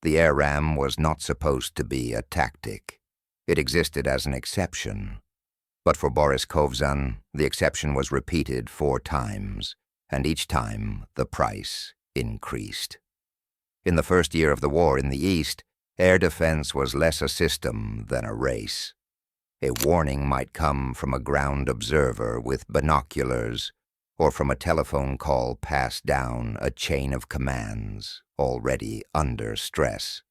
The air ram was not supposed to be a tactic. It existed as an exception. But for Boris Kovzan, the exception was repeated 4 times, and each time the price increased. In the first year of the war in the East, air defense was less a system than a race. A warning might come from a ground observer with binoculars, or from a telephone call passed down a chain of commands already under stress.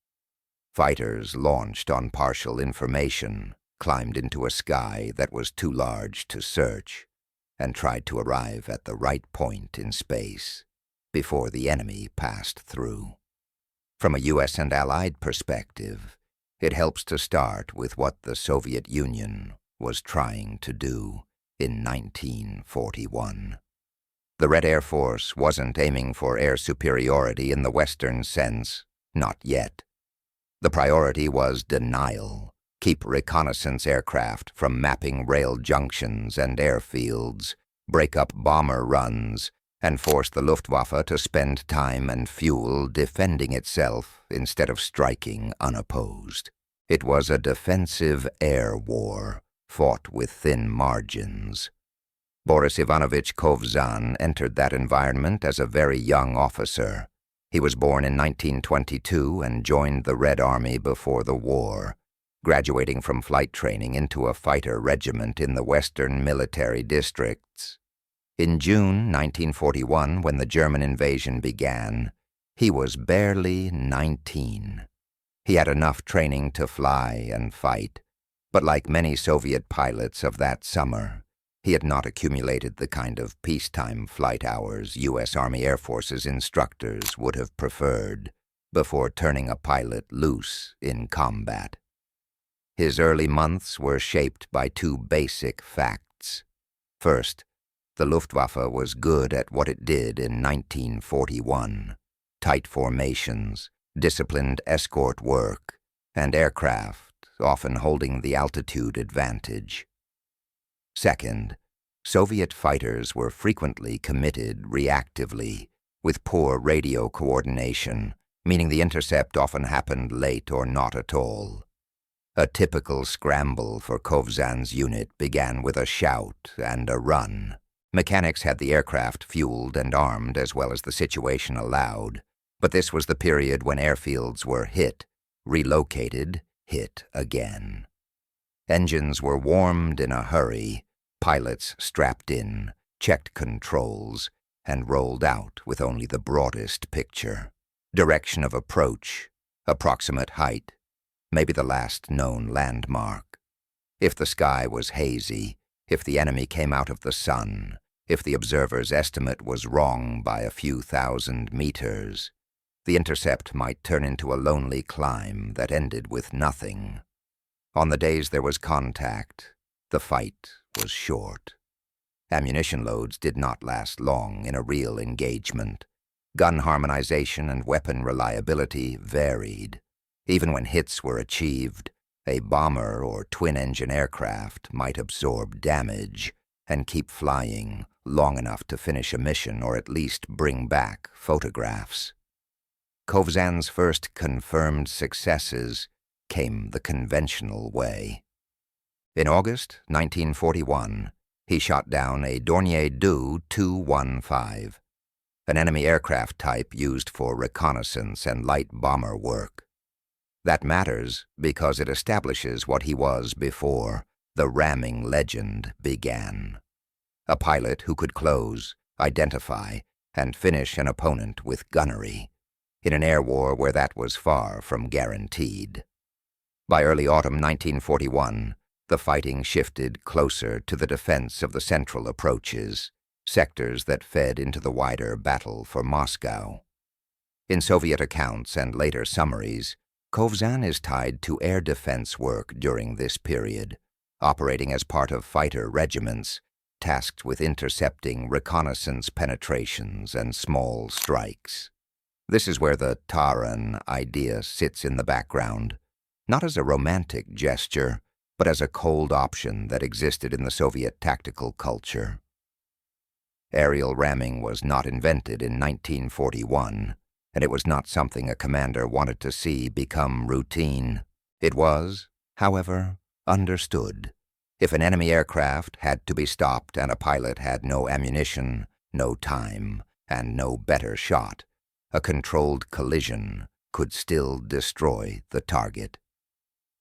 Fighters launched on partial information, climbed into a sky that was too large to search, and tried to arrive at the right point in space before the enemy passed through. From a U.S. and Allied perspective, it helps to start with what the Soviet Union was trying to do in 1941. The Red Air Force wasn't aiming for air superiority in the Western sense, not yet. The priority was denial. Keep reconnaissance aircraft from mapping rail junctions and airfields, break up bomber runs, and force the Luftwaffe to spend time and fuel defending itself instead of striking unopposed. It was a defensive air war, fought with thin margins. Boris Ivanovich Kovzan entered that environment as a very young officer. He was born in 1922 and joined the Red Army before the war, graduating from flight training into a fighter regiment in the western military districts. In June 1941, when the German invasion began, he was barely 19. He had enough training to fly and fight, but like many Soviet pilots of that summer, he had not accumulated the kind of peacetime flight hours U.S. Army Air Force's instructors would have preferred before turning a pilot loose in combat. His early months were shaped by 2 basic facts. First, the Luftwaffe was good at what it did in 1941: tight formations, disciplined escort work, and aircraft often holding the altitude advantage. Second, Soviet fighters were frequently committed reactively, with poor radio coordination, meaning the intercept often happened late or not at all. A typical scramble for Kovzan's unit began with a shout and a run. Mechanics had the aircraft fueled and armed as well as the situation allowed, but this was the period when airfields were hit, relocated, hit again. Engines were warmed in a hurry, pilots strapped in, checked controls, and rolled out with only the broadest picture. Direction of approach, approximate height, maybe the last known landmark. If the sky was hazy, if the enemy came out of the sun, if the observer's estimate was wrong by a few thousand meters, the intercept might turn into a lonely climb that ended with nothing. On the days there was contact, the fight was short. Ammunition loads did not last long in a real engagement. Gun harmonization and weapon reliability varied. Even when hits were achieved, a bomber or twin-engine aircraft might absorb damage and keep flying long enough to finish a mission or at least bring back photographs. Kovzan's first confirmed successes came the conventional way. In August 1941, he shot down a Dornier Du 215, an enemy aircraft type used for reconnaissance and light bomber work. That matters because it establishes what he was before the ramming legend began. A pilot who could close, identify, and finish an opponent with gunnery, in an air war where that was far from guaranteed. By early autumn 1941, the fighting shifted closer to the defense of the central approaches, sectors that fed into the wider battle for Moscow. In Soviet accounts and later summaries, Kovzan is tied to air defense work during this period, operating as part of fighter regiments tasked with intercepting reconnaissance penetrations and small strikes. This is where the Taran idea sits in the background, not as a romantic gesture, but as a cold option that existed in the Soviet tactical culture. Aerial ramming was not invented in 1941. and it was not something a commander wanted to see become routine. It was, however, understood. If an enemy aircraft had to be stopped and a pilot had no ammunition, no time, and no better shot, a controlled collision could still destroy the target.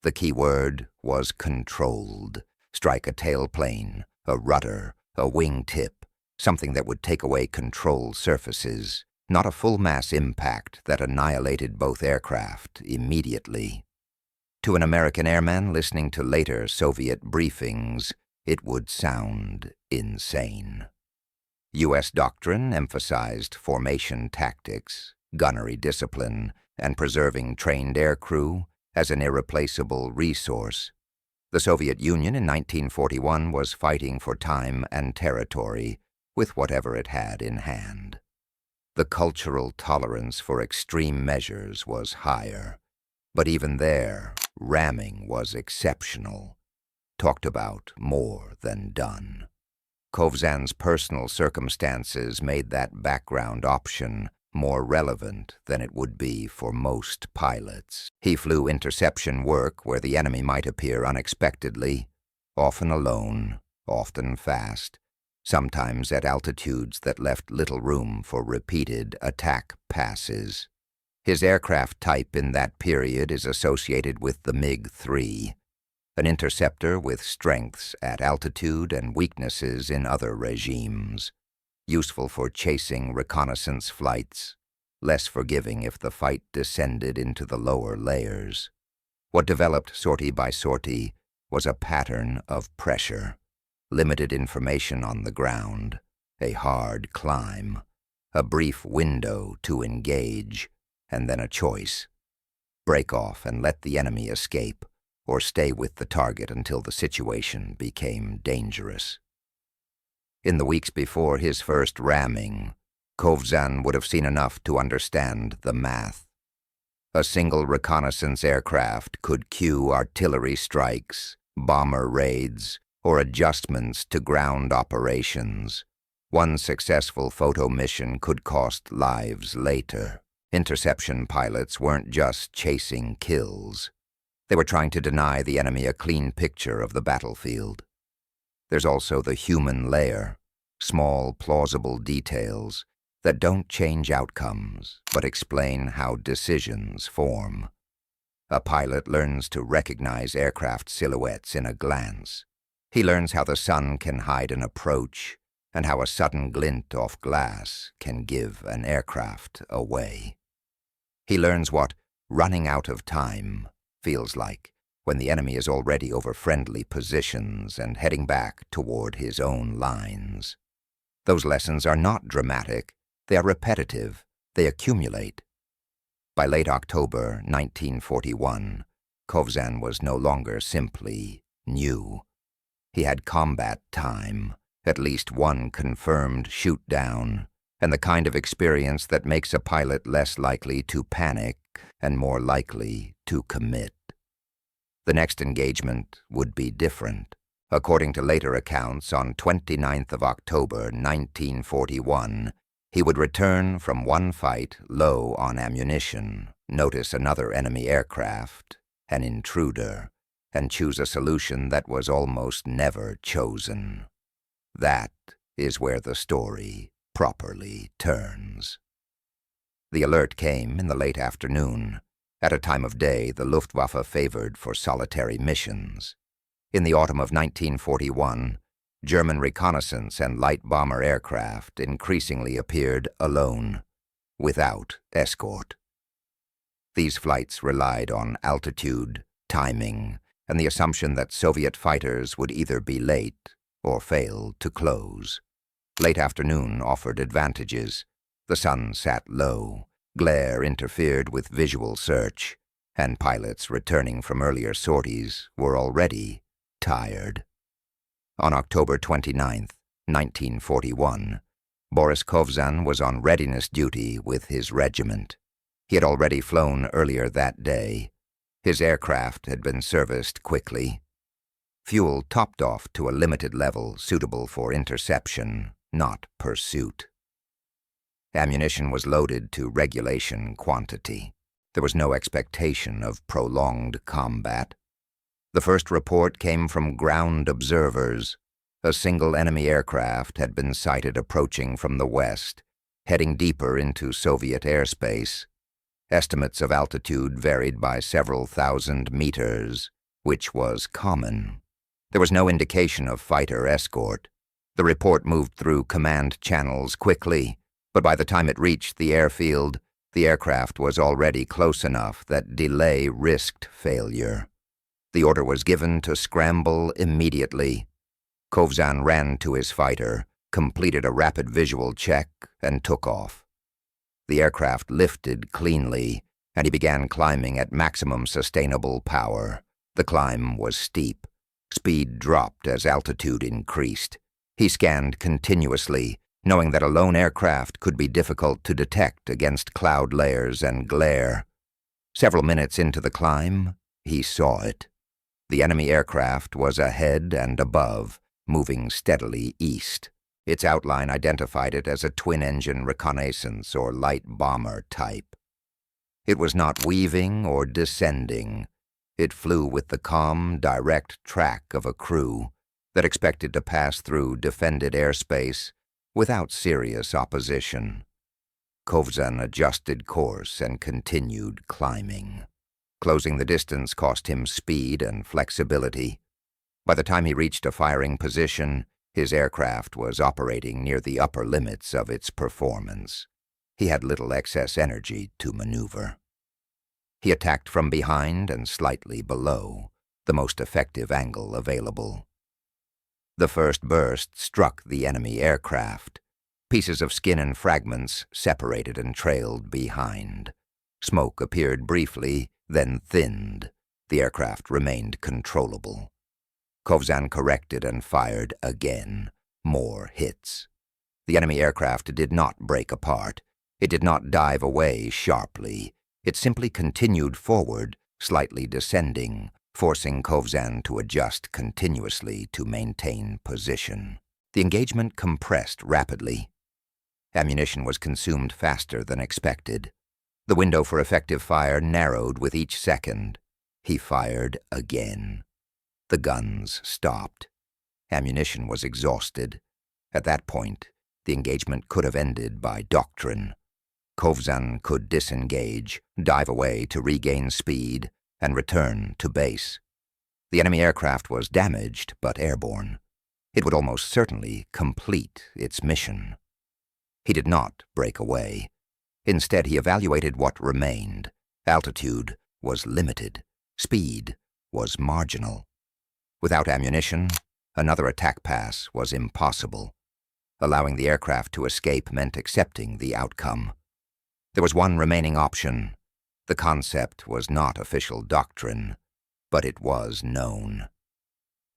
The key word was controlled. Strike a tailplane, a rudder, a wingtip, something that would take away control surfaces, not a full-mass impact that annihilated both aircraft immediately. To an American airman listening to later Soviet briefings, it would sound insane. U.S. doctrine emphasized formation tactics, gunnery discipline, and preserving trained aircrew as an irreplaceable resource. The Soviet Union in 1941 was fighting for time and territory with whatever it had in hand. The cultural tolerance for extreme measures was higher, but even there, ramming was exceptional, talked about more than done. Kovzan's personal circumstances made that background option more relevant than it would be for most pilots. He flew interception work where the enemy might appear unexpectedly, often alone, often fast, sometimes at altitudes that left little room for repeated attack passes. His aircraft type in that period is associated with the MiG-3, an interceptor with strengths at altitude and weaknesses in other regimes, useful for chasing reconnaissance flights, less forgiving if the fight descended into the lower layers. What developed sortie by sortie was a pattern of pressure, limited information on the ground, a hard climb, a brief window to engage, and then a choice. Break off and let the enemy escape, or stay with the target until the situation became dangerous. In the weeks before his first ramming, Kovzan would have seen enough to understand the math. A single reconnaissance aircraft could cue artillery strikes, bomber raids, or adjustments to ground operations. One successful photo mission could cost lives later. Interception pilots weren't just chasing kills. They were trying to deny the enemy a clean picture of the battlefield. There's also the human layer, small, plausible details that don't change outcomes but explain how decisions form. A pilot learns to recognize aircraft silhouettes in a glance. He learns how the sun can hide an approach and how a sudden glint off glass can give an aircraft away. He learns what running out of time feels like when the enemy is already over friendly positions and heading back toward his own lines. Those lessons are not dramatic, they are repetitive, they accumulate. By late October 1941, Kovzan was no longer simply new. He had combat time, at least one confirmed shoot-down, and the kind of experience that makes a pilot less likely to panic and more likely to commit. The next engagement would be different. According to later accounts, on 29th of October 1941, he would return from one fight low on ammunition, notice another enemy aircraft, an intruder, and choose a solution that was almost never chosen. That is where the story properly turns. The alert came in the late afternoon, at a time of day the Luftwaffe favored for solitary missions. In the autumn of 1941, German reconnaissance and light bomber aircraft increasingly appeared alone, without escort. These flights relied on altitude, timing, and the assumption that Soviet fighters would either be late or fail to close. Late afternoon offered advantages. The sun sat low, glare interfered with visual search, and pilots returning from earlier sorties were already tired. On October 29, 1941, Boris Kovzan was on readiness duty with his regiment. He had already flown earlier that day. His aircraft had been serviced quickly. Fuel topped off to a limited level suitable for interception, not pursuit. Ammunition was loaded to regulation quantity. There was no expectation of prolonged combat. The first report came from ground observers. A single enemy aircraft had been sighted approaching from the west, heading deeper into Soviet airspace. Estimates of altitude varied by several thousand meters, which was common. There was no indication of fighter escort. The report moved through command channels quickly, but by the time it reached the airfield, the aircraft was already close enough that delay risked failure. The order was given to scramble immediately. Kovzan ran to his fighter, completed a rapid visual check, and took off. The aircraft lifted cleanly, and he began climbing at maximum sustainable power. The climb was steep. Speed dropped as altitude increased. He scanned continuously, knowing that a lone aircraft could be difficult to detect against cloud layers and glare. Several minutes into the climb, he saw it. The enemy aircraft was ahead and above, moving steadily east. Its outline identified it as a twin-engine reconnaissance or light bomber type. It was not weaving or descending. It flew with the calm, direct track of a crew that expected to pass through defended airspace without serious opposition. Kovzan adjusted course and continued climbing. Closing the distance cost him speed and flexibility. By the time he reached a firing position, his aircraft was operating near the upper limits of its performance. He had little excess energy to maneuver. He attacked from behind and slightly below, the most effective angle available. The first burst struck the enemy aircraft. Pieces of skin and fragments separated and trailed behind. Smoke appeared briefly, then thinned. The aircraft remained controllable. Kovzan corrected and fired again. More hits. The enemy aircraft did not break apart. It did not dive away sharply. It simply continued forward, slightly descending, forcing Kovzan to adjust continuously to maintain position. The engagement compressed rapidly. Ammunition was consumed faster than expected. The window for effective fire narrowed with each second. He fired again. The guns stopped. Ammunition was exhausted. At that point, the engagement could have ended by doctrine. Kovzan could disengage, dive away to regain speed, and return to base. The enemy aircraft was damaged but airborne. It would almost certainly complete its mission. He did not break away. Instead, he evaluated what remained. Altitude was limited. Speed was marginal. Without ammunition, another attack pass was impossible. Allowing the aircraft to escape meant accepting the outcome. There was one remaining option. The concept was not official doctrine, but it was known.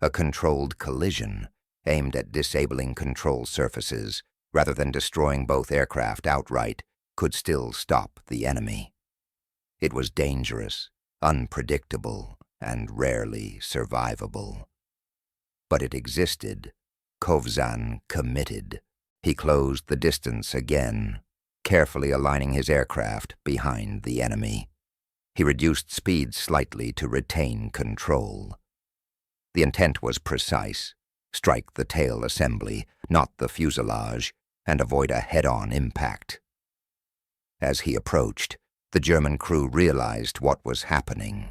A controlled collision aimed at disabling control surfaces rather than destroying both aircraft outright could still stop the enemy. It was dangerous, unpredictable, and rarely survivable. But it existed. Kovzan committed. He closed the distance again, carefully aligning his aircraft behind the enemy. He reduced speed slightly to retain control. The intent was precise: strike the tail assembly, not the fuselage, and avoid a head-on impact. As he approached, the German crew realized what was happening.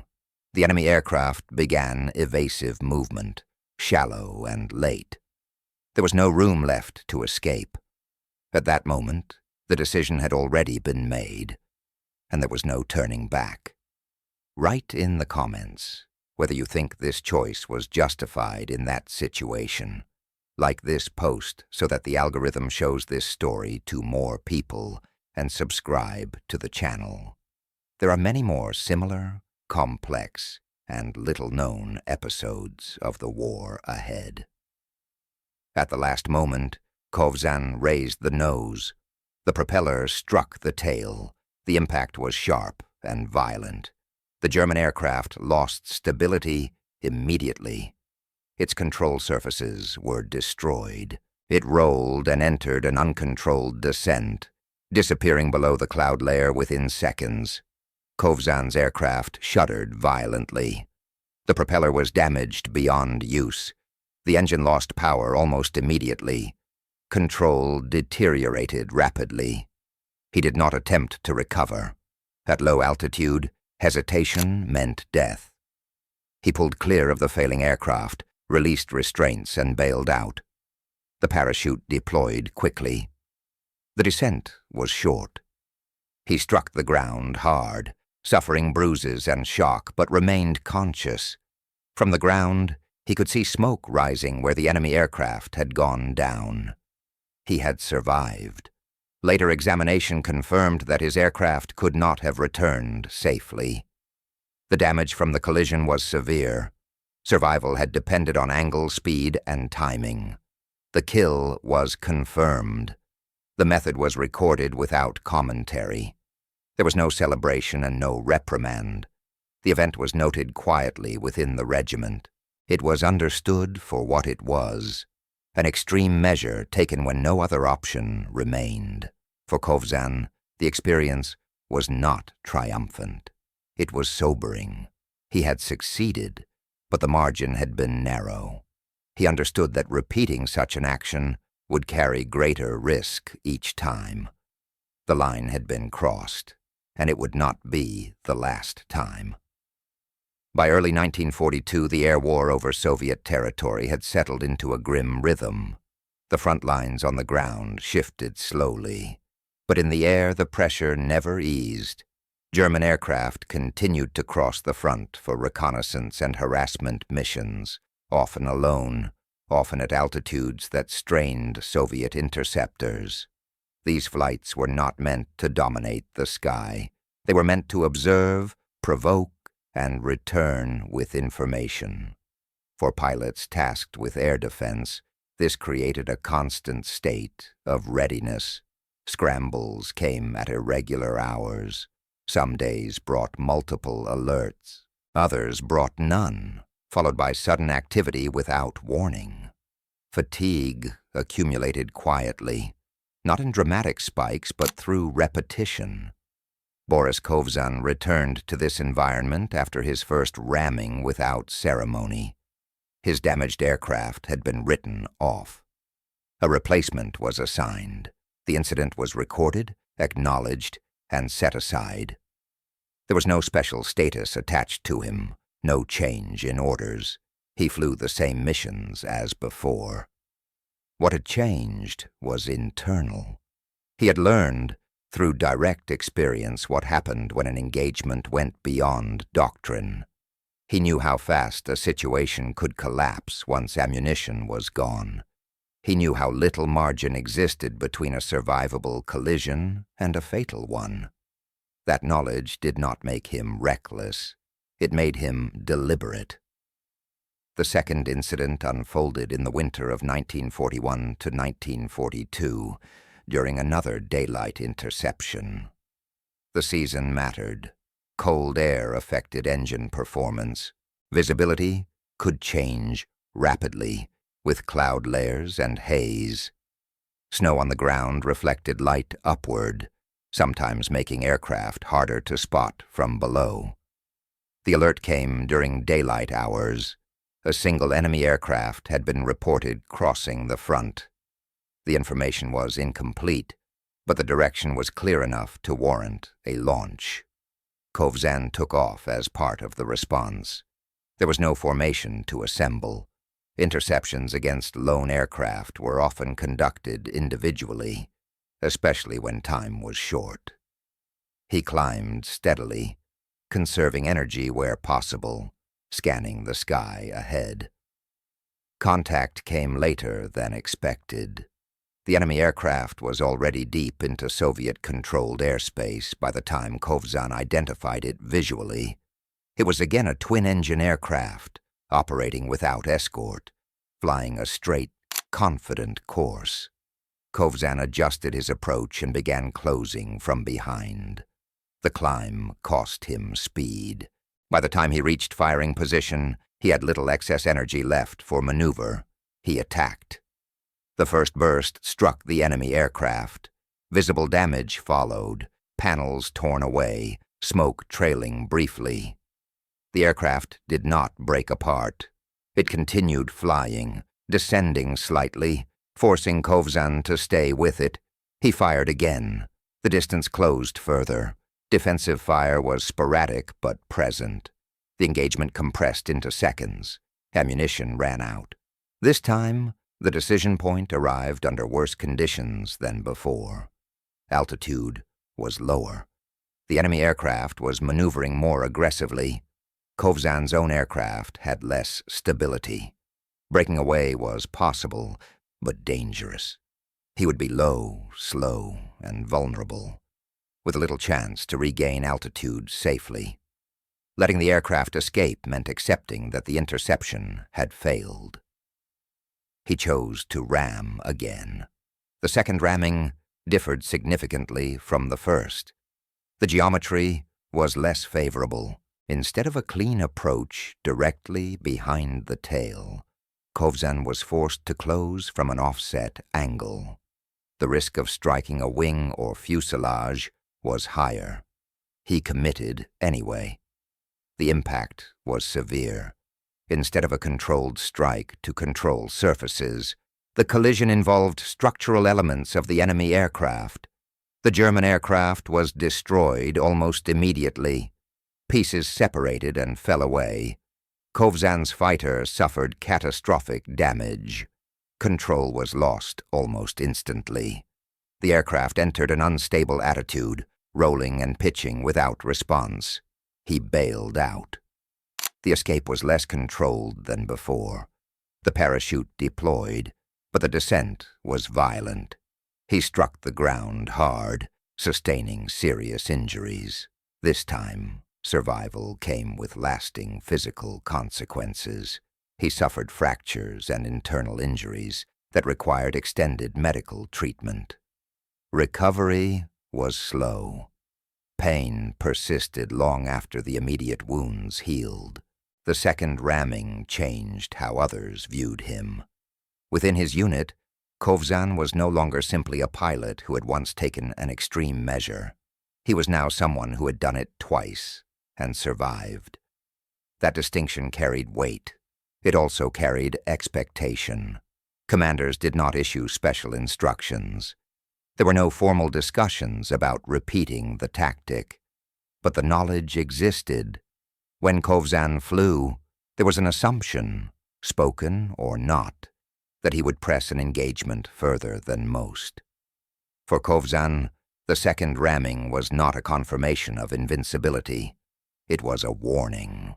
The enemy aircraft began evasive movement, shallow and late. There was no room left to escape. At that moment, the decision had already been made, and there was no turning back. Write in the comments whether you think this choice was justified in that situation. Like this post so that the algorithm shows this story to more people, and subscribe to the channel. There are many more similar, complex, and little-known episodes of the war ahead. At the last moment, Kovzan raised the nose. The propeller struck the tail. The impact was sharp and violent. The German aircraft lost stability immediately. Its control surfaces were destroyed. It rolled and entered an uncontrolled descent, disappearing below the cloud layer within seconds. Kovzan's aircraft shuddered violently. The propeller was damaged beyond use. The engine lost power almost immediately. Control deteriorated rapidly. He did not attempt to recover. At low altitude, hesitation meant death. He pulled clear of the failing aircraft, released restraints, and bailed out. The parachute deployed quickly. The descent was short. He struck the ground hard, suffering bruises and shock, but remained conscious. From the ground, he could see smoke rising where the enemy aircraft had gone down. He had survived. Later examination confirmed that his aircraft could not have returned safely. The damage from the collision was severe. Survival had depended on angle, speed, and timing. The kill was confirmed. The method was recorded without commentary. There was no celebration and no reprimand. The event was noted quietly within the regiment. It was understood for what it was, an extreme measure taken when no other option remained. For Kovzan, the experience was not triumphant. It was sobering. He had succeeded, but the margin had been narrow. He understood that repeating such an action would carry greater risk each time. The line had been crossed, and it would not be the last time. By early 1942, the air war over Soviet territory had settled into a grim rhythm. The front lines on the ground shifted slowly, but in the air the pressure never eased. German aircraft continued to cross the front for reconnaissance and harassment missions, often alone, often at altitudes that strained Soviet interceptors. These flights were not meant to dominate the sky. They were meant to observe, provoke, and return with information. For pilots tasked with air defense, this created a constant state of readiness. Scrambles came at irregular hours. Some days brought multiple alerts. Others brought none, followed by sudden activity without warning. Fatigue accumulated quietly, not in dramatic spikes, but through repetition. Boris Kovzan returned to this environment after his first ramming without ceremony. His damaged aircraft had been written off. A replacement was assigned. The incident was recorded, acknowledged, and set aside. There was no special status attached to him, no change in orders. He flew the same missions as before. What had changed was internal. He had learned, through direct experience, what happened when an engagement went beyond doctrine. He knew how fast a situation could collapse once ammunition was gone. He knew how little margin existed between a survivable collision and a fatal one. That knowledge did not make him reckless. It made him deliberate. The second incident unfolded in the winter of 1941 to 1942, during another daylight interception. The season mattered. Cold air affected engine performance. Visibility could change rapidly, with cloud layers and haze. Snow on the ground reflected light upward, sometimes making aircraft harder to spot from below. The alert came during daylight hours. A single enemy aircraft had been reported crossing the front. The information was incomplete, but the direction was clear enough to warrant a launch. Kovzan took off as part of the response. There was no formation to assemble. Interceptions against lone aircraft were often conducted individually, especially when time was short. He climbed steadily, conserving energy where possible, scanning the sky ahead. Contact came later than expected. The enemy aircraft was already deep into Soviet-controlled airspace by the time Kovzan identified it visually. It was again a twin-engine aircraft, operating without escort, flying a straight, confident course. Kovzan adjusted his approach and began closing from behind. The climb cost him speed. By the time he reached firing position, he had little excess energy left for maneuver. He attacked. The first burst struck the enemy aircraft. Visible damage followed, panels torn away, smoke trailing briefly. The aircraft did not break apart. It continued flying, descending slightly, forcing Kovzan to stay with it. He fired again. The distance closed further. Defensive fire was sporadic but present. The engagement compressed into seconds. Ammunition ran out. This time, the decision point arrived under worse conditions than before. Altitude was lower. The enemy aircraft was maneuvering more aggressively. Kovzan's own aircraft had less stability. Breaking away was possible, but dangerous. He would be low, slow, and vulnerable, with little chance to regain altitude safely. Letting the aircraft escape meant accepting that the interception had failed. He chose to ram again. The second ramming differed significantly from the first. The geometry was less favorable. Instead of a clean approach directly behind the tail, Kovzan was forced to close from an offset angle. The risk of striking a wing or fuselage was higher. He committed anyway. The impact was severe. Instead of a controlled strike to control surfaces, the collision involved structural elements of the enemy aircraft. The German aircraft was destroyed almost immediately. Pieces separated and fell away. Kovzan's fighter suffered catastrophic damage. Control was lost almost instantly. The aircraft entered an unstable attitude, rolling and pitching without response. He bailed out. The escape was less controlled than before. The parachute deployed, but the descent was violent. He struck the ground hard, sustaining serious injuries. This time, survival came with lasting physical consequences. He suffered fractures and internal injuries that required extended medical treatment. Recovery was slow. Pain persisted long after the immediate wounds healed. The second ramming changed how others viewed him. Within his unit, Kovzan was no longer simply a pilot who had once taken an extreme measure. He was now someone who had done it twice and survived. That distinction carried weight. It also carried expectation. Commanders did not issue special instructions. There were no formal discussions about repeating the tactic, but the knowledge existed. When Kovzan flew, there was an assumption, spoken or not, that he would press an engagement further than most. For Kovzan, the second ramming was not a confirmation of invincibility. It was a warning.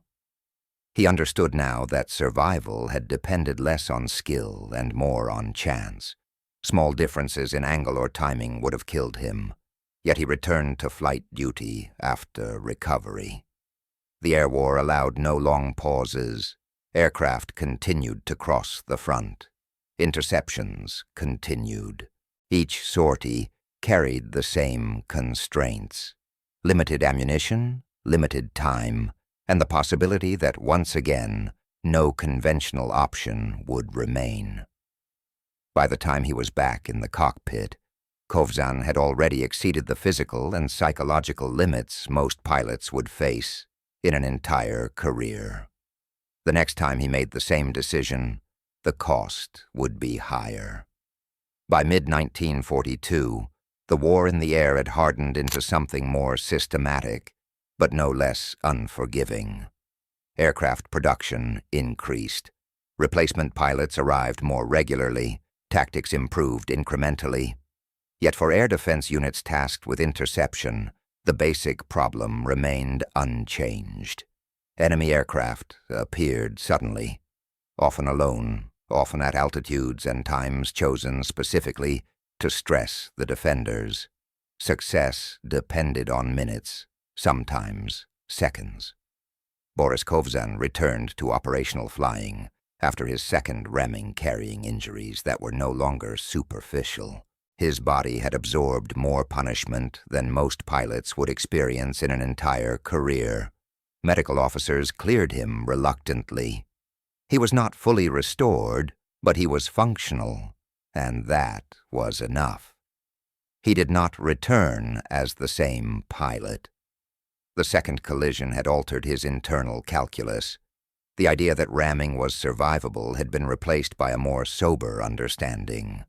He understood now that survival had depended less on skill and more on chance. Small differences in angle or timing would have killed him, yet he returned to flight duty after recovery. The air war allowed no long pauses. Aircraft continued to cross the front. Interceptions continued. Each sortie carried the same constraints: limited ammunition, limited time, and the possibility that once again no conventional option would remain. By the time he was back in the cockpit, Kovzan had already exceeded the physical and psychological limits most pilots would face in an entire career. The next time he made the same decision, the cost would be higher. By mid-1942, the war in the air had hardened into something more systematic, but no less unforgiving. Aircraft production increased. Replacement pilots arrived more regularly. Tactics improved incrementally. Yet for air defense units tasked with interception, the basic problem remained unchanged. Enemy aircraft appeared suddenly, often alone, often at altitudes and times chosen specifically to stress the defenders. Success depended on minutes, sometimes seconds. Boris Kovzan returned to operational flying after his second ramming, carrying injuries that were no longer superficial. His body had absorbed more punishment than most pilots would experience in an entire career. Medical officers cleared him reluctantly. He was not fully restored, but he was functional, and that was enough. He did not return as the same pilot. The second collision had altered his internal calculus. The idea that ramming was survivable had been replaced by a more sober understanding.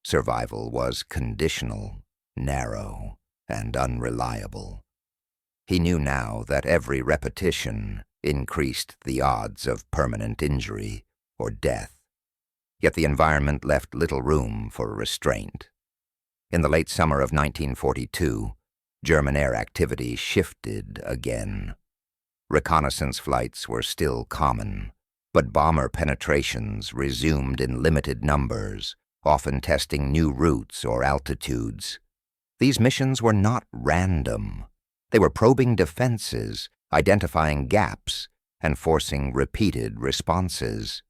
Survival was conditional, narrow, and unreliable. He knew now that every repetition increased the odds of permanent injury or death. Yet the environment left little room for restraint. In the late summer of 1942, German air activity shifted again. Reconnaissance flights were still common, but bomber penetrations resumed in limited numbers, often testing new routes or altitudes. These missions were not random. They were probing defenses, identifying gaps, and forcing repeated responses.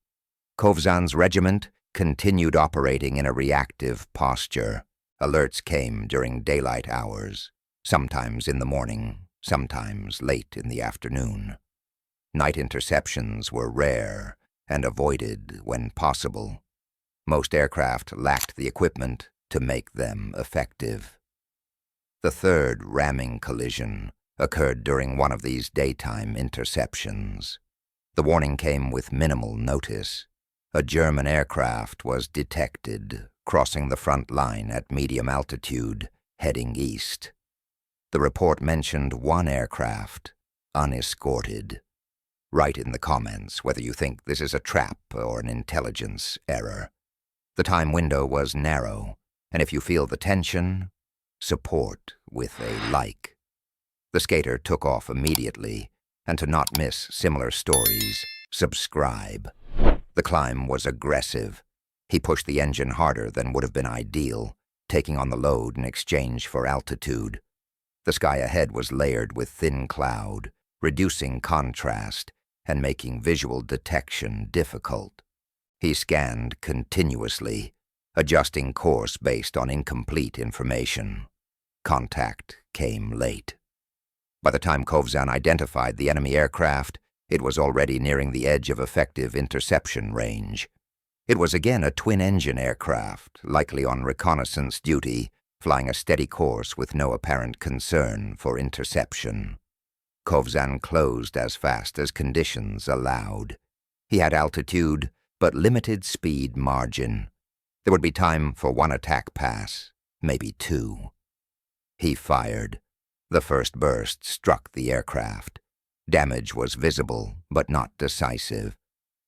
Kovzan's regiment continued operating in a reactive posture. Alerts came during daylight hours, sometimes in the morning, sometimes late in the afternoon. Night interceptions were rare and avoided when possible. Most aircraft lacked the equipment to make them effective. The third ramming collision occurred during one of these daytime interceptions. The warning came with minimal notice. A German aircraft was detected crossing the front line at medium altitude, heading east. The report mentioned one aircraft, unescorted. Write in the comments whether you think this is a trap or an intelligence error. The time window was narrow, and if you feel the tension, support with a like. The skater took off immediately, and to not miss similar stories, subscribe. The climb was aggressive. He pushed the engine harder than would have been ideal, taking on the load in exchange for altitude. The sky ahead was layered with thin cloud, reducing contrast and making visual detection difficult. He scanned continuously, adjusting course based on incomplete information. Contact came late. By the time Kovzan identified the enemy aircraft, it was already nearing the edge of effective interception range. It was again a twin-engine aircraft, likely on reconnaissance duty, flying a steady course with no apparent concern for interception. Kovzan closed as fast as conditions allowed. He had altitude, but limited speed margin. There would be time for one attack pass, maybe two. He fired. The first burst struck the aircraft. Damage was visible, but not decisive.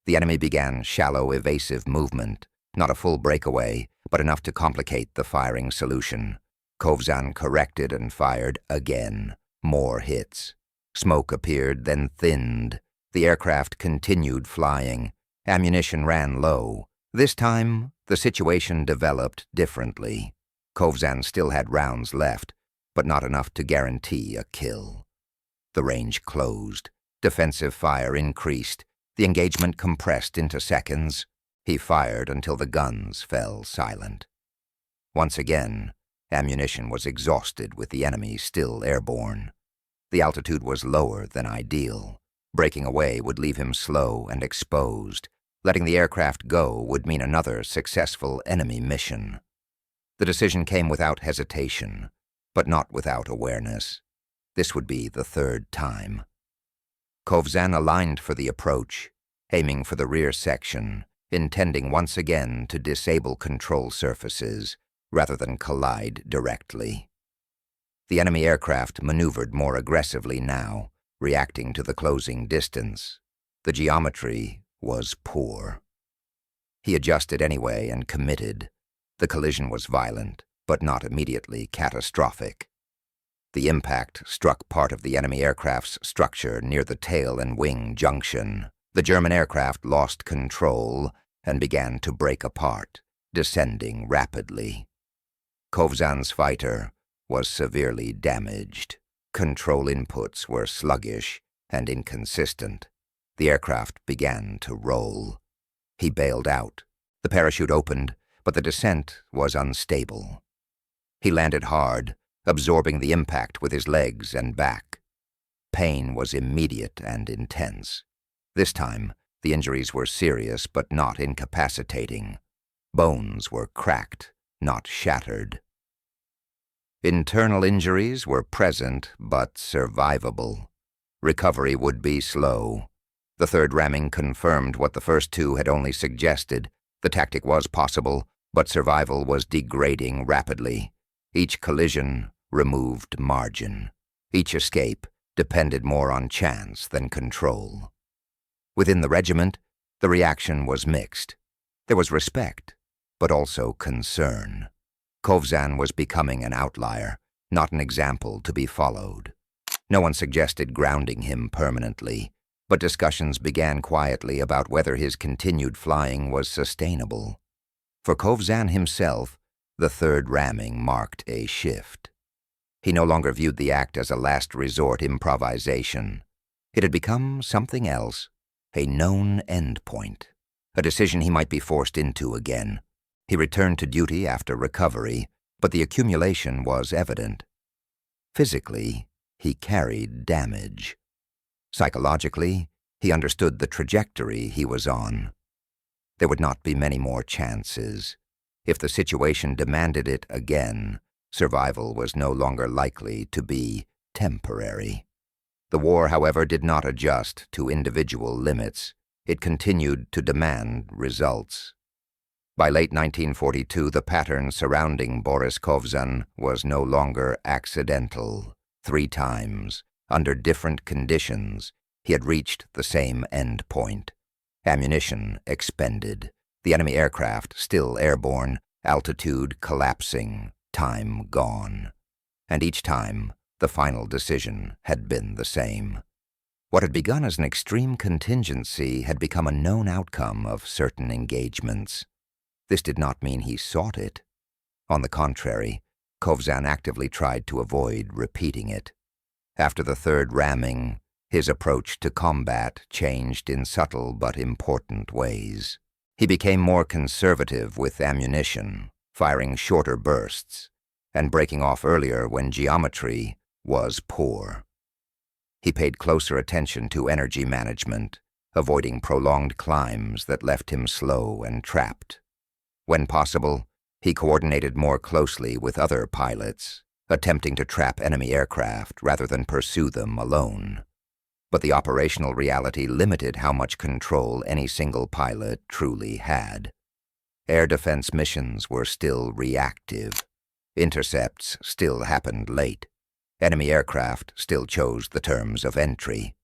The enemy began shallow, evasive movement, not a full breakaway, but enough to complicate the firing solution. Kovzan corrected and fired again. More hits. Smoke appeared, then thinned. The aircraft continued flying. Ammunition ran low. This time, the situation developed differently. Kovzan still had rounds left, but not enough to guarantee a kill. The range closed. Defensive fire increased. The engagement compressed into seconds. He fired until the guns fell silent. Once again, ammunition was exhausted with the enemy still airborne. The altitude was lower than ideal. Breaking away would leave him slow and exposed. Letting the aircraft go would mean another successful enemy mission. The decision came without hesitation, but not without awareness. This would be the third time. Kovzan aligned for the approach, aiming for the rear section, intending once again to disable control surfaces rather than collide directly. The enemy aircraft maneuvered more aggressively now, reacting to the closing distance. The geometry was poor. He adjusted anyway and committed. The collision was violent, but not immediately catastrophic. The impact struck part of the enemy aircraft's structure near the tail and wing junction. The German aircraft lost control and began to break apart, descending rapidly. Kovzan's fighter was severely damaged. Control inputs were sluggish and inconsistent. The aircraft began to roll. He bailed out. The parachute opened, but the descent was unstable. He landed hard, absorbing the impact with his legs and back. Pain was immediate and intense. This time, the injuries were serious but not incapacitating. Bones were cracked, not shattered. Internal injuries were present but survivable. Recovery would be slow. The third ramming confirmed what the first two had only suggested. The tactic was possible, but survival was degrading rapidly. Each collision removed margin. Each escape depended more on chance than control. Within the regiment, the reaction was mixed. There was respect, but also concern. Kovzan was becoming an outlier, not an example to be followed. No one suggested grounding him permanently, but discussions began quietly about whether his continued flying was sustainable. For Kovzan himself, the third ramming marked a shift. He no longer viewed the act as a last resort improvisation. It had become something else, a known endpoint, a decision he might be forced into again. He returned to duty after recovery, but the accumulation was evident. Physically, he carried damage. Psychologically, he understood the trajectory he was on. There would not be many more chances. If the situation demanded it again, survival was no longer likely to be temporary. The war, however, did not adjust to individual limits. It continued to demand results. By late 1942, the pattern surrounding Boris Kovzan was no longer accidental. 3 times, under different conditions, he had reached the same end point. Ammunition expended, the enemy aircraft still airborne, altitude collapsing, time gone. And each time, the final decision had been the same. What had begun as an extreme contingency had become a known outcome of certain engagements. This did not mean he sought it. On the contrary, Kovzan actively tried to avoid repeating it. After the third ramming, his approach to combat changed in subtle but important ways. He became more conservative with ammunition, firing shorter bursts, and breaking off earlier when geometry was poor. He paid closer attention to energy management, avoiding prolonged climbs that left him slow and trapped. When possible, he coordinated more closely with other pilots, attempting to trap enemy aircraft rather than pursue them alone. But the operational reality limited how much control any single pilot truly had. Air defense missions were still reactive. Intercepts still happened late. Enemy aircraft still chose the terms of entry.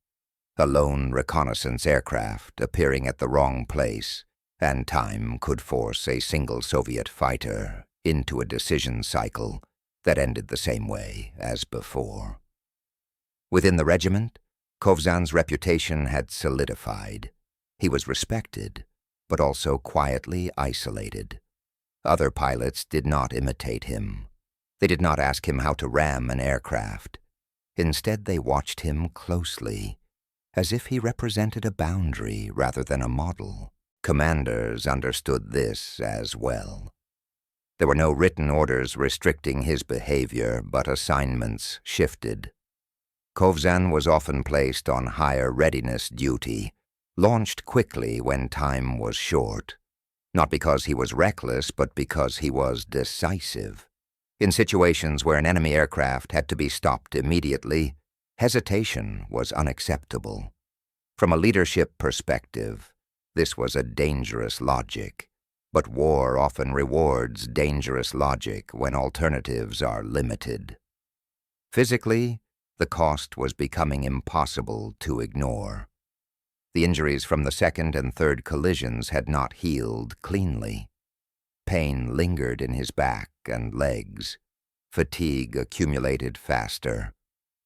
A lone reconnaissance aircraft appearing at the wrong place, and time could force a single Soviet fighter into a decision cycle that ended the same way as before. Within the regiment, Kovzan's reputation had solidified. He was respected, but also quietly isolated. Other pilots did not imitate him. They did not ask him how to ram an aircraft. Instead, they watched him closely, as if he represented a boundary rather than a model. Commanders understood this as well. There were no written orders restricting his behavior, but assignments shifted. Kovzan was often placed on higher readiness duty, launched quickly when time was short, not because he was reckless, but because he was decisive. In situations where an enemy aircraft had to be stopped immediately, hesitation was unacceptable. From a leadership perspective, this was a dangerous logic, but war often rewards dangerous logic when alternatives are limited. Physically, the cost was becoming impossible to ignore. The injuries from the second and third collisions had not healed cleanly. Pain lingered in his back and legs. Fatigue accumulated faster.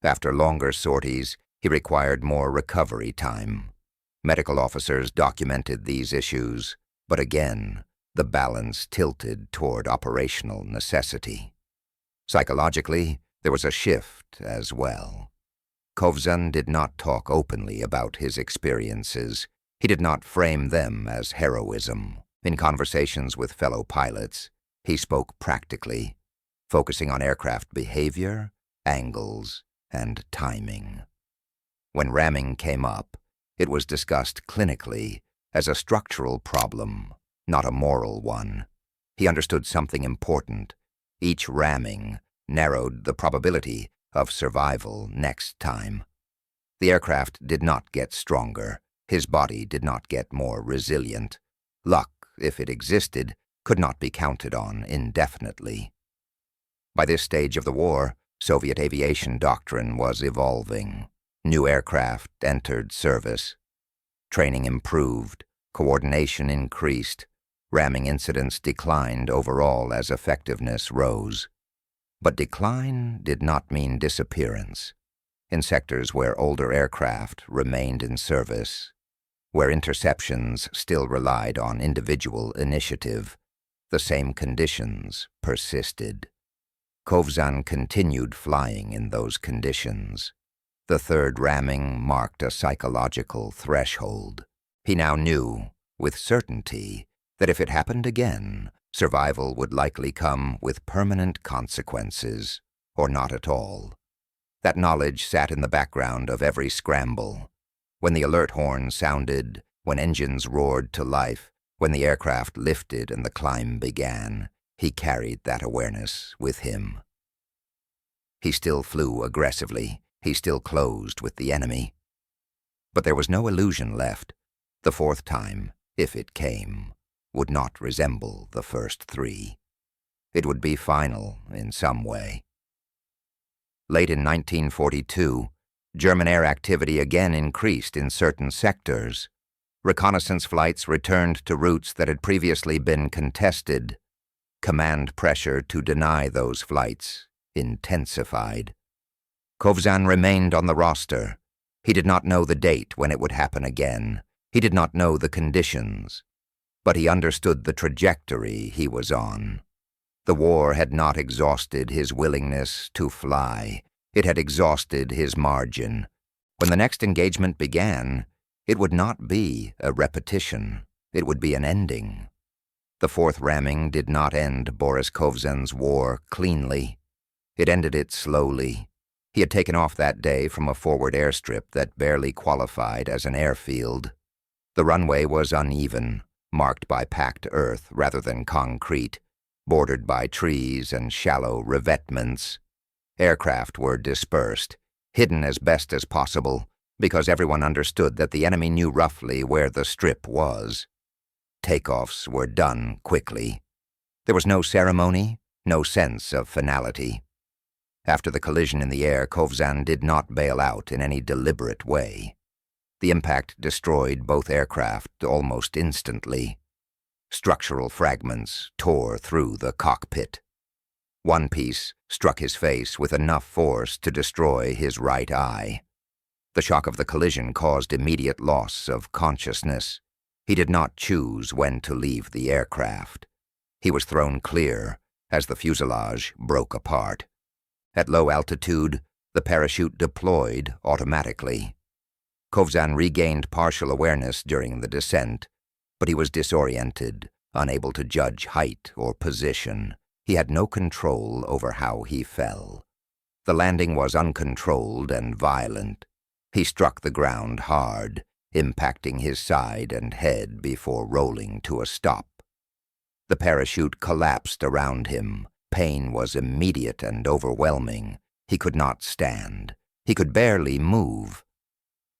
After longer sorties, he required more recovery time. Medical officers documented these issues, but again, the balance tilted toward operational necessity. Psychologically, there was a shift as well. Kovzan did not talk openly about his experiences. He did not frame them as heroism. In conversations with fellow pilots, he spoke practically, focusing on aircraft behavior, angles, and timing. When ramming came up, it was discussed clinically as a structural problem, not a moral one. He understood something important. Each ramming narrowed the probability of survival next time. The aircraft did not get stronger. His body did not get more resilient. Luck, if it existed, could not be counted on indefinitely. By this stage of the war, Soviet aviation doctrine was evolving. New aircraft entered service. Training improved, coordination increased, ramming incidents declined overall as effectiveness rose. But decline did not mean disappearance. In sectors where older aircraft remained in service, where interceptions still relied on individual initiative, the same conditions persisted. Kovzan continued flying in those conditions. The third ramming marked a psychological threshold. He now knew, with certainty, that if it happened again, survival would likely come with permanent consequences, or not at all. That knowledge sat in the background of every scramble. When the alert horn sounded, when engines roared to life, when the aircraft lifted and the climb began, he carried that awareness with him. He still flew aggressively. He still closed with the enemy. But there was no illusion left. The fourth time, if it came, would not resemble the first three. It would be final in some way. Late in 1942, German air activity again increased in certain sectors. Reconnaissance flights returned to routes that had previously been contested. Command pressure to deny those flights intensified. Kovzan remained on the roster. He did not know the date when it would happen again. He did not know the conditions. But he understood the trajectory he was on. The war had not exhausted his willingness to fly. It had exhausted his margin. When the next engagement began, it would not be a repetition. It would be an ending. The fourth ramming did not end Boris Kovzan's war cleanly. It ended it slowly. He had taken off that day from a forward airstrip that barely qualified as an airfield. The runway was uneven, marked by packed earth rather than concrete, bordered by trees and shallow revetments. Aircraft were dispersed, hidden as best as possible, because everyone understood that the enemy knew roughly where the strip was. Takeoffs were done quickly. There was no ceremony, no sense of finality. After the collision in the air, Kovzan did not bail out in any deliberate way. The impact destroyed both aircraft almost instantly. Structural fragments tore through the cockpit. One piece struck his face with enough force to destroy his right eye. The shock of the collision caused immediate loss of consciousness. He did not choose when to leave the aircraft. He was thrown clear as the fuselage broke apart. At low altitude, the parachute deployed automatically. Kovzan regained partial awareness during the descent, but he was disoriented, unable to judge height or position. He had no control over how he fell. The landing was uncontrolled and violent. He struck the ground hard, impacting his side and head before rolling to a stop. The parachute collapsed around him. Pain was immediate and overwhelming. He could not stand. He could barely move.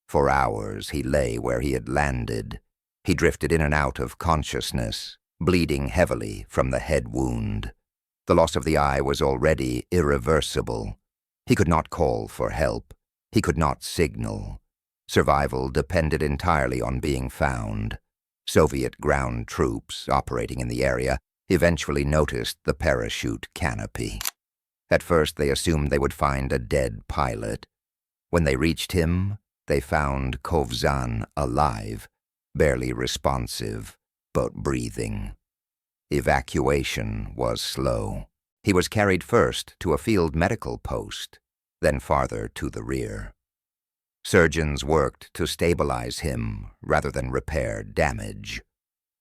For hours he lay where he had landed. He drifted in and out of consciousness, bleeding heavily from the head wound. The loss of the eye was already irreversible. He could not call for help. He could not signal. Survival depended entirely on being found. Soviet ground troops operating in the area eventually noticed the parachute canopy. At first they assumed they would find a dead pilot. When they reached him, they found Kovzan alive, barely responsive, but breathing. Evacuation was slow. He was carried first to a field medical post, then farther to the rear. Surgeons worked to stabilize him rather than repair damage.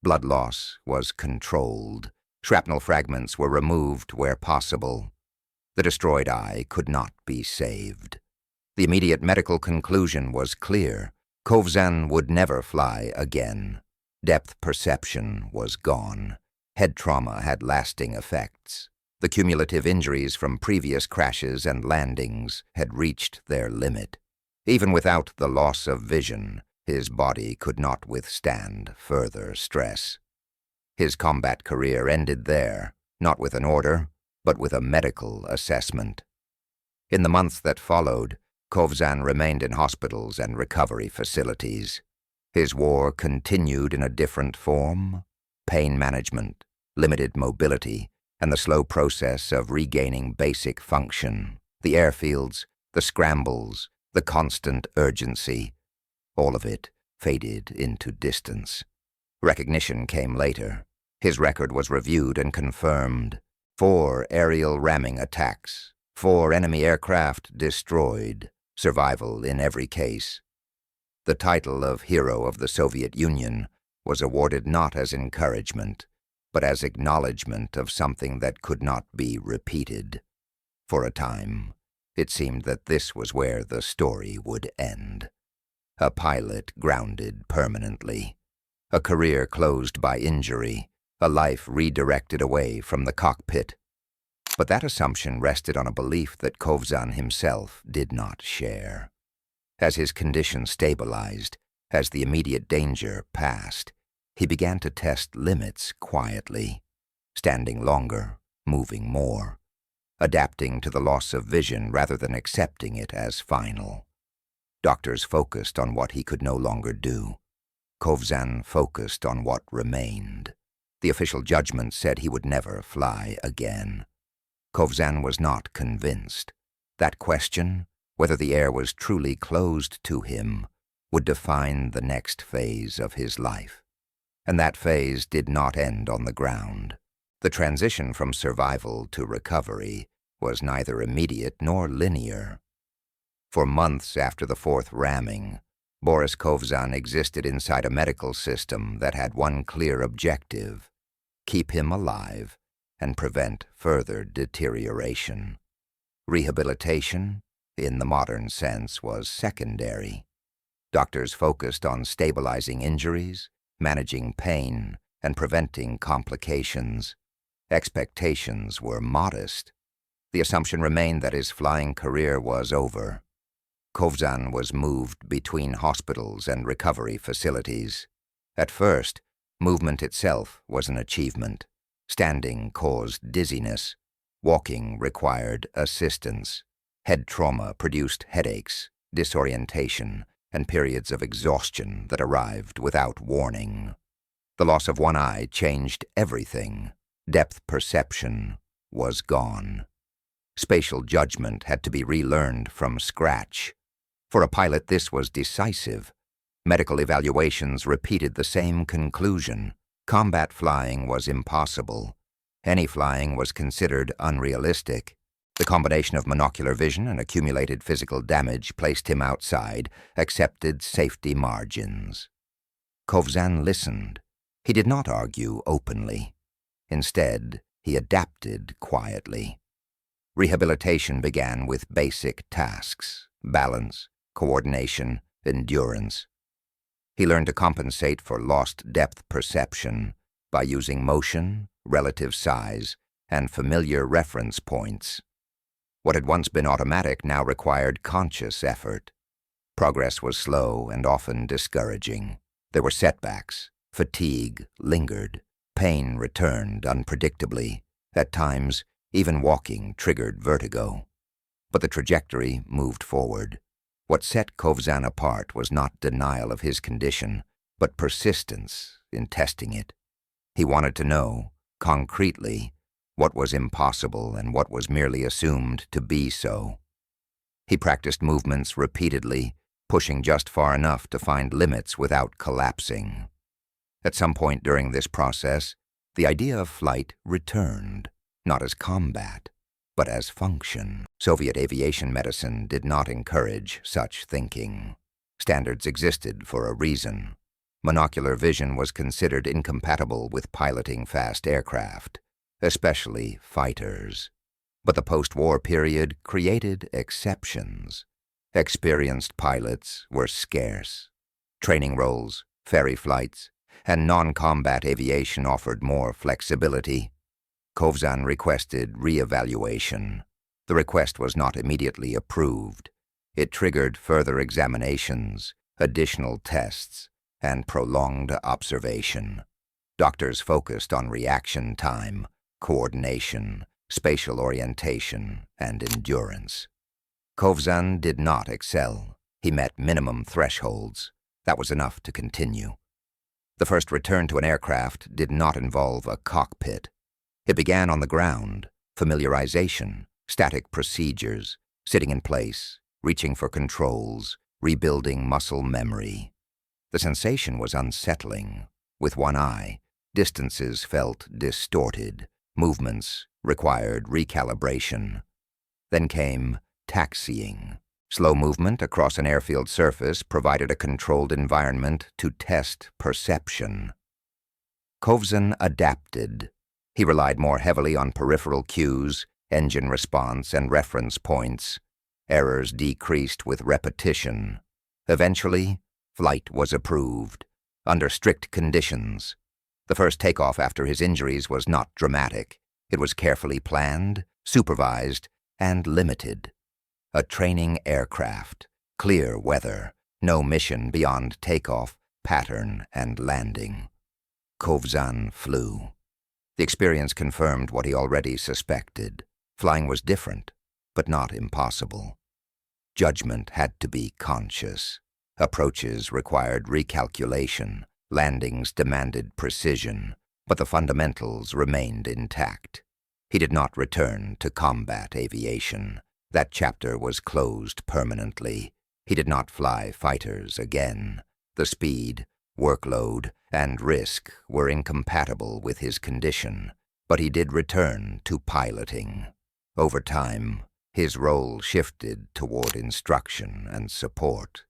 Blood loss was controlled. Shrapnel fragments were removed where possible. The destroyed eye could not be saved. The immediate medical conclusion was clear. Kovzan would never fly again. Depth perception was gone. Head trauma had lasting effects. The cumulative injuries from previous crashes and landings had reached their limit. Even without the loss of vision, his body could not withstand further stress. His combat career ended there, not with an order, but with a medical assessment. In the months that followed, Kovzan remained in hospitals and recovery facilities. His war continued in a different form: pain management, limited mobility, and the slow process of regaining basic function. The airfields, the scrambles, the constant urgency, all of it faded into distance. Recognition came later. His record was reviewed and confirmed. 4 aerial ramming attacks, 4 enemy aircraft destroyed, survival in every case. The title of Hero of the Soviet Union was awarded not as encouragement, but as acknowledgement of something that could not be repeated. For a time, it seemed that this was where the story would end. A pilot grounded permanently, a career closed by injury, a life redirected away from the cockpit. But that assumption rested on a belief that Kovzan himself did not share. As his condition stabilized, as the immediate danger passed, he began to test limits quietly, standing longer, moving more, adapting to the loss of vision rather than accepting it as final. Doctors focused on what he could no longer do. Kovzan focused on what remained. The official judgment said he would never fly again. Kovzan was not convinced. That question, whether the air was truly closed to him, would define the next phase of his life. And that phase did not end on the ground. The transition from survival to recovery was neither immediate nor linear. For months after the 4th ramming, Boris Kovzan existed inside a medical system that had one clear objective: keep him alive and prevent further deterioration. Rehabilitation, in the modern sense, was secondary. Doctors focused on stabilizing injuries, managing pain, and preventing complications. Expectations were modest. The assumption remained that his flying career was over. Kovzan was moved between hospitals and recovery facilities. At first, movement itself was an achievement. Standing caused dizziness. Walking required assistance. Head trauma produced headaches, disorientation, and periods of exhaustion that arrived without warning. The loss of one eye changed everything. Depth perception was gone. Spatial judgment had to be relearned from scratch. For a pilot, this was decisive. Medical evaluations repeated the same conclusion. Combat flying was impossible. Any flying was considered unrealistic. The combination of monocular vision and accumulated physical damage placed him outside accepted safety margins. Kovzan listened. He did not argue openly. Instead, he adapted quietly. Rehabilitation began with basic tasks: balance, coordination, endurance. He learned to compensate for lost depth perception by using motion, relative size, and familiar reference points. What had once been automatic now required conscious effort. Progress was slow and often discouraging. There were setbacks. Fatigue lingered. Pain returned unpredictably. At times, even walking triggered vertigo. But the trajectory moved forward. What set Kovzan apart was not denial of his condition, but persistence in testing it. He wanted to know, concretely, what was impossible and what was merely assumed to be so. He practiced movements repeatedly, pushing just far enough to find limits without collapsing. At some point during this process, the idea of flight returned, not as combat, but as function. Soviet aviation medicine did not encourage such thinking. Standards existed for a reason. Monocular vision was considered incompatible with piloting fast aircraft, especially fighters. But the post-war period created exceptions. Experienced pilots were scarce. Training roles, ferry flights, and non-combat aviation offered more flexibility. Kovzan requested re-evaluation. The request was not immediately approved. It triggered further examinations, additional tests, and prolonged observation. Doctors focused on reaction time, coordination, spatial orientation, and endurance. Kovzan did not excel. He met minimum thresholds. That was enough to continue. The first return to an aircraft did not involve a cockpit. It began on the ground, familiarization, static procedures, sitting in place, reaching for controls, rebuilding muscle memory. The sensation was unsettling. With one eye, distances felt distorted, movements required recalibration. Then came taxiing. Slow movement across an airfield surface provided a controlled environment to test perception. Kovzan adapted. He relied more heavily on peripheral cues, engine response, and reference points. Errors decreased with repetition. Eventually, flight was approved, under strict conditions. The first takeoff after his injuries was not dramatic. It was carefully planned, supervised, and limited. A training aircraft, clear weather, no mission beyond takeoff, pattern, and landing. Kovzan flew. The experience confirmed what he already suspected. Flying was different, but not impossible. Judgment had to be conscious. Approaches required recalculation. Landings demanded precision, but the fundamentals remained intact. He did not return to combat aviation. That chapter was closed permanently. He did not fly fighters again. The speed, workload, and risk were incompatible with his condition, but he did return to piloting. Over time, his role shifted toward instruction and support.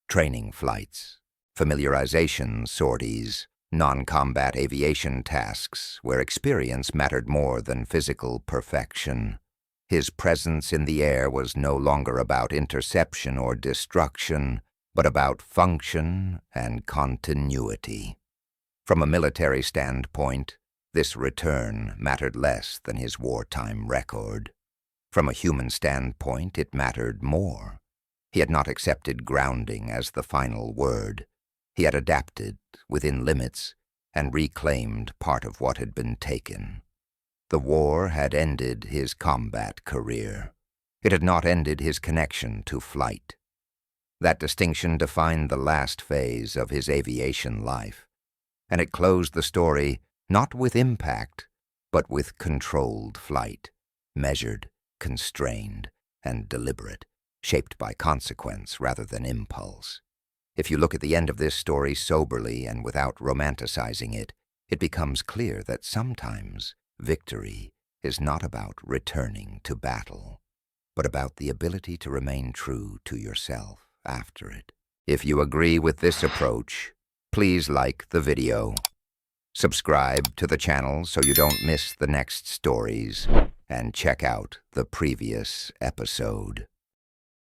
Training flights, familiarization sorties, non-combat aviation tasks where experience mattered more than physical perfection. His presence in the air was no longer about interception or destruction, but about function and continuity. From a military standpoint, this return mattered less than his wartime record. From a human standpoint, it mattered more. He had not accepted grounding as the final word. He had adapted within limits and reclaimed part of what had been taken. The war had ended his combat career. It had not ended his connection to flight. That distinction defined the last phase of his aviation life, and it closed the story not with impact, but with controlled flight, measured, constrained, and deliberate, shaped by consequence rather than impulse. If you look at the end of this story soberly and without romanticizing it, it becomes clear that sometimes victory is not about returning to battle, but about the ability to remain true to yourself after it. If you agree with this approach, please like the video, subscribe to the channel so you don't miss the next stories, and check out the previous episode.